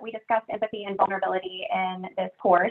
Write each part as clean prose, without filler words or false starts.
we discussed empathy and vulnerability in this course.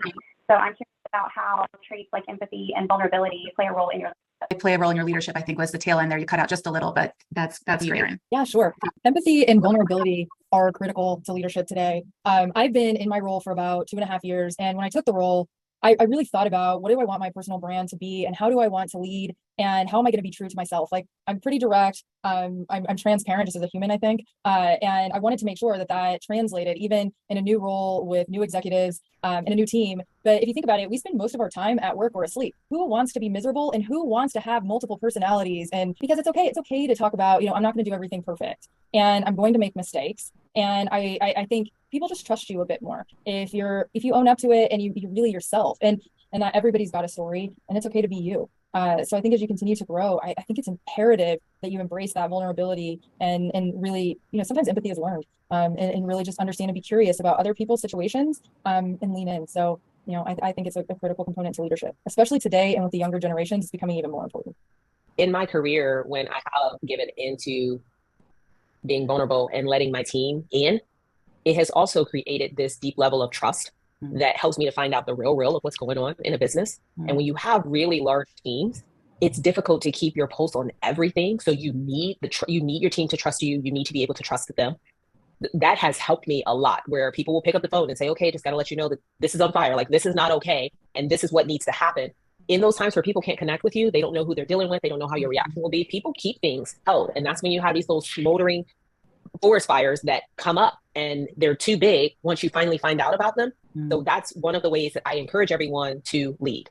So I'm curious about how traits like empathy and vulnerability play a role in your They play a role in your leadership, I think was the tail end there. You cut out just a little, but that's great, Erin. Yeah, sure. Empathy and vulnerability are critical to leadership today. I've been in my role for about 2.5 years. And when I took the role, I really thought about what do I want my personal brand to be and how do I want to lead and how am I going to be true to myself? Like I'm pretty direct. I'm transparent just as a human, I think. And I wanted to make sure that that translated even in a new role with new executives and a new team. But if you think about it, we spend most of our time at work or asleep. Who wants to be miserable and who wants to have multiple personalities? And because it's okay to talk about, I'm not going to do everything perfect and I'm going to make mistakes. And I think people just trust you a bit more if you own up to it and you're really yourself. And not everybody's got a story, and it's okay to be you. So I think as you continue to grow, I think it's imperative that you embrace that vulnerability and really, sometimes empathy is learned, and really just understand and be curious about other people's situations and lean in. So, I think it's a critical component to leadership, especially today and with the younger generations, it's becoming even more important. In my career, when I have given into being vulnerable and letting my team in, it has also created this deep level of trust that helps me to find out the real of what's going on in a business. And when you have really large teams, it's difficult to keep your pulse on everything. So you need you need your team to trust you. You need to be able to trust them. That has helped me a lot, where people will pick up the phone and say, okay, just got to let you know that this is on fire. Like, this is not okay. And this is what needs to happen. In those times where people can't connect with you, they don't know who they're dealing with. They don't know how your reaction will be. People keep things held. And that's when you have these little smoldering forest fires that come up and they're too big once you finally find out about them. So that's one of the ways that I encourage everyone to lead.